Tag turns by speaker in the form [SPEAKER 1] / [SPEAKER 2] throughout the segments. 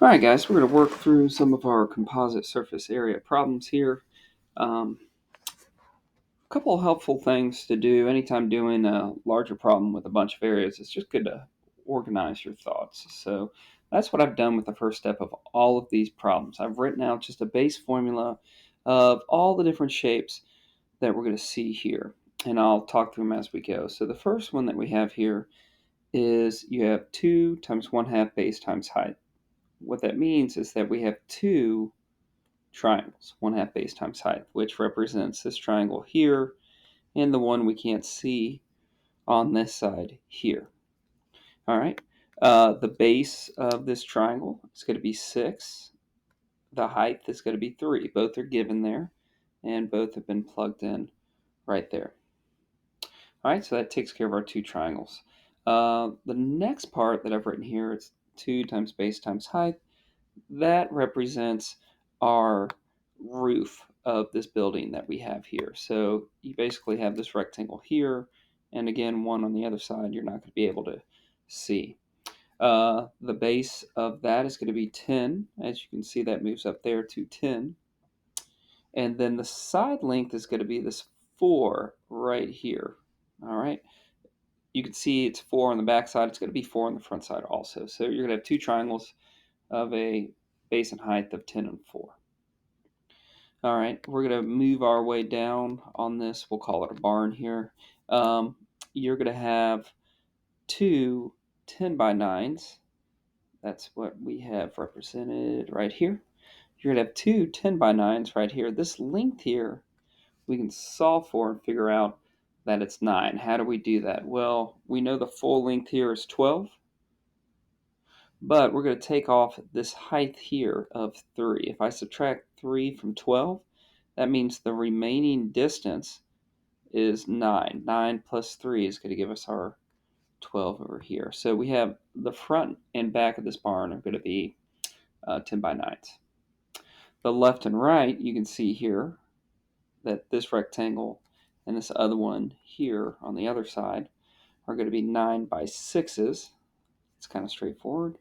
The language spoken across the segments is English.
[SPEAKER 1] Alright guys, we're going to work through some of our composite surface area problems here. A couple of helpful things to do anytime doing a larger problem with a bunch of areas. It's just good to organize your thoughts. So that's what I've done with the first step of all of these problems. I've written out just a base formula of all the different shapes that we're going to see here. And I'll talk through them as we go. So the first one that we have here is you have 2 times 1/2 base times height. What that means is that we have two triangles, 1/2 base times height, which represents this triangle here and the one we can't see on this side here. All right. The base of this triangle is going to be 6. The height is going to be 3. Both are given there, and both have been plugged in right there. All right, so that takes care of our two triangles. The next part that I've written here is 2 times base times height. That represents our roof of this building that we have here. So you basically have this rectangle here, and again, one on the other side you're not going to be able to see. The base of that is going to be 10. As you can see, that moves up there to 10. And then the side length is going to be this 4 right here. All right. You can see it's 4 on the back side. It's going to be 4 on the front side also. So you're going to have two triangles of a base and height of 10 and 4. All right, we're going to move our way down on this. We'll call it a barn here. You're going to have two 10 by 9s. That's what we have represented right here. You're going to have two 10 by 9s right here. This length here, we can solve for and figure out that it's 9. How do we do that? Well, we know the full length here is 12. But we're going to take off this height here of 3. If I subtract 3 from 12, that means the remaining distance is 9. 9 plus 3 is going to give us our 12 over here. So we have the front and back of this barn are going to be 10 by 9s. The left and right, you can see here that this rectangle and this other one here on the other side are going to be 9 by 6s. It's kind of straightforward.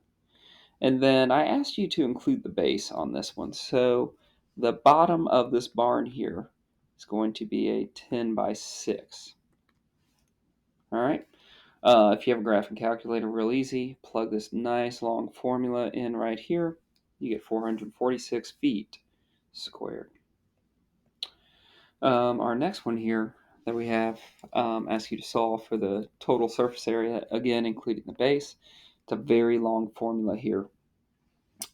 [SPEAKER 1] And then I asked you to include the base on this one. So the bottom of this barn here is going to be a 10 by 6. All right. If you have a graphing calculator, real easy. Plug this nice long formula in right here. You get 446 feet squared. Our next one here that we have asks you to solve for the total surface area, again, including the base. It's a very long formula here.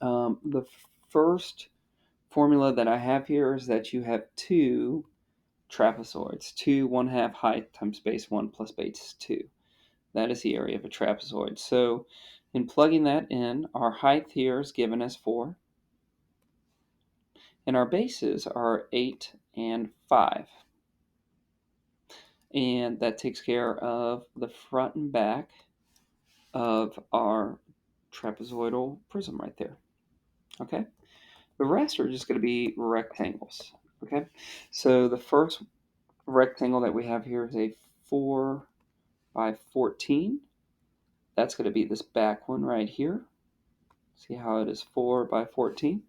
[SPEAKER 1] The first formula that I have here is that you have two trapezoids, 2 1/2 height times base 1 plus base 2. That is the area of a trapezoid. So in plugging that in, our height here is given as 4, and our bases are 8 and 5. And that takes care of the front and back of our trapezoidal prism right there. Okay? The rest are just going to be rectangles. Okay? So the first rectangle that we have here is a 4 by 14. That's going to be this back one right here. See how it is 4 by 14.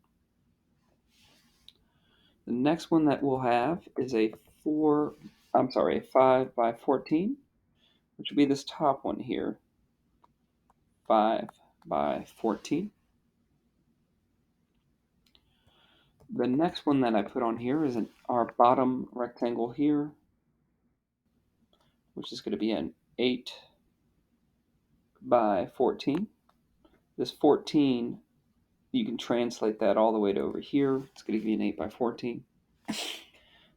[SPEAKER 1] The next one that we'll have is a 5 by 14, which will be this top one here, 5 by 14. The next one that I put on here is our bottom rectangle here, which is going to be an 8 by 14. This 14, you can translate that all the way to over here. It's going to give you an 8 by 14.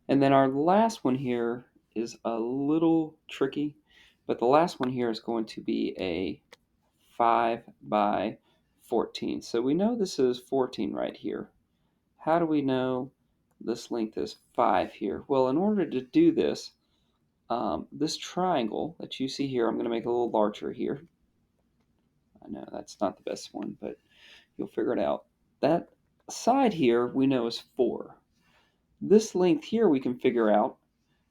[SPEAKER 1] And then our last one here is a little tricky, but the last one here is going to be a 5 by 14. So we know this is 14 right here. How do we know this length is 5 here? Well, in order to do this, this triangle that you see here, I'm going to make a little larger here. I know that's not the best one, but you'll figure it out. That side here we know is 4. This length here we can figure out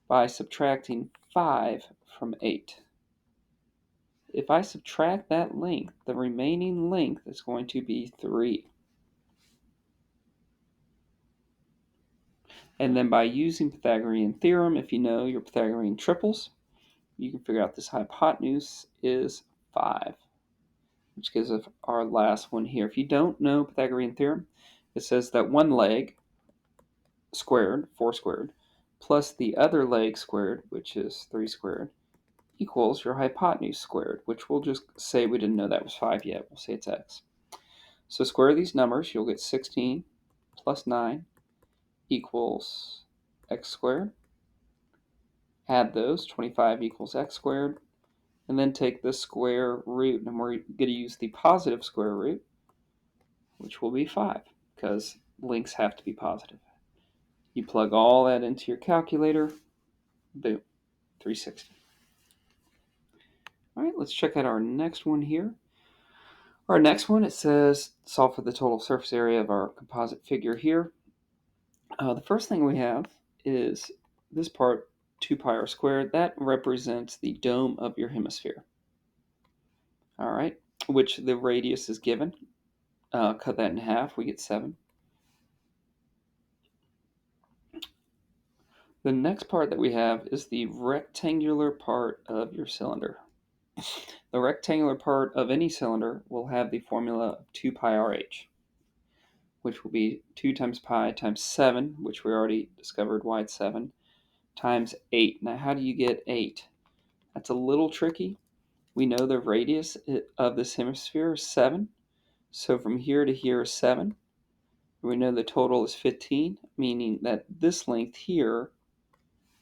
[SPEAKER 1] by subtracting 5 from 8. If I subtract that length, the remaining length is going to be 3. And then by using Pythagorean theorem, if you know your Pythagorean triples, you can figure out this hypotenuse is 5, which gives us our last one here. If you don't know Pythagorean theorem, it says that one leg squared, 4 squared, plus the other leg squared, which is 3 squared, equals your hypotenuse squared, which we'll just say we didn't know that was 5 yet. We'll say it's x. So square these numbers, you'll get 16 plus 9 equals x squared. Add those, 25 equals x squared. And then take the square root, and we're going to use the positive square root, which will be 5, because links have to be positive. You plug all that into your calculator, boom, 360. All right, let's check out our next one here. Our next one, it says solve for the total surface area of our composite figure here. The first thing we have is this part, 2 pi r squared. That represents the dome of your hemisphere. All right, which the radius is given. Cut that in half, we get 7. The next part that we have is the rectangular part of your cylinder. The rectangular part of any cylinder will have the formula of 2 pi rh, which will be 2 times pi times 7, which we already discovered why it's 7, times 8. Now, how do you get 8? That's a little tricky. We know the radius of this hemisphere is 7, so from here to here is 7. We know the total is 15, meaning that this length here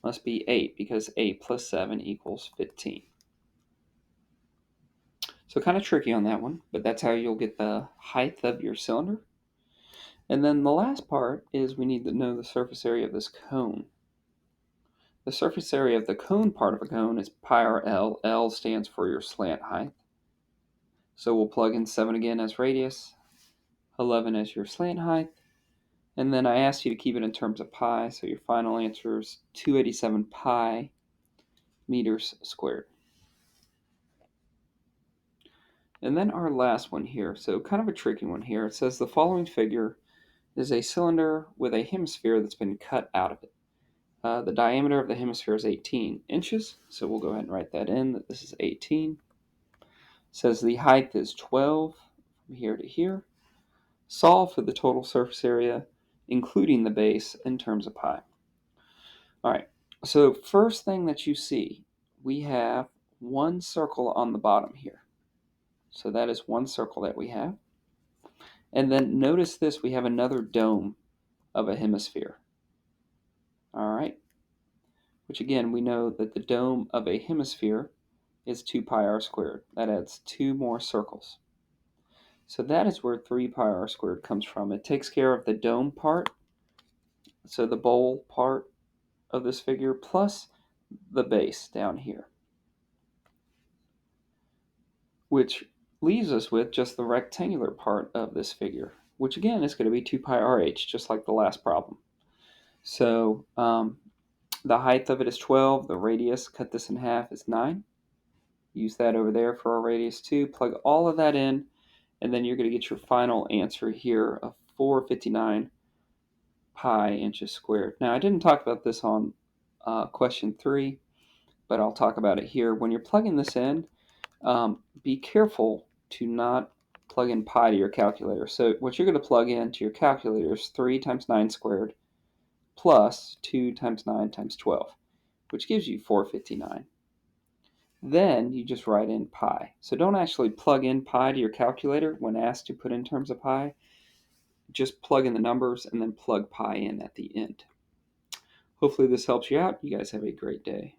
[SPEAKER 1] must be 8, because 8 plus 7 equals 15. So kind of tricky on that one, but that's how you'll get the height of your cylinder. And then the last part is we need to know the surface area of this cone. The surface area of the cone part of a cone is pi r L. L stands for your slant height. So we'll plug in 7 again as radius, 11 as your slant height, and then I asked you to keep it in terms of pi, so your final answer is 287 pi meters squared. And then our last one here, so kind of a tricky one here. It says the following figure is a cylinder with a hemisphere that's been cut out of it. The diameter of the hemisphere is 18 inches, so we'll go ahead and write that in, that this is 18. It says the height is 12 from here to here. Solve for the total surface area, including the base, in terms of pi. All right, so first thing that you see, we have one circle on the bottom here. So that is one circle that we have. And then notice this, we have another dome of a hemisphere. All right, which again, we know that the dome of a hemisphere is 2 pi r squared. That adds 2 more circles. So that is where 3 pi r squared comes from. It takes care of the dome part, so the bowl part of this figure, plus the base down here, which leaves us with just the rectangular part of this figure, which again is going to be 2 pi rh, just like the last problem. So the height of it is 12, the radius, cut this in half, is 9. Use that over there for our radius too. Plug all of that in, and then you're going to get your final answer here of 459 pi inches squared. Now, I didn't talk about this on question 3, but I'll talk about it here. When you're plugging this in, be careful to not plug in pi to your calculator. So what you're going to plug into your calculator is 3 times 9 squared plus 2 times 9 times 12, which gives you 459. Then you just write in pi. So don't actually plug in pi to your calculator when asked to put in terms of pi. Just plug in the numbers and then plug pi in at the end. Hopefully this helps you out. You guys have a great day.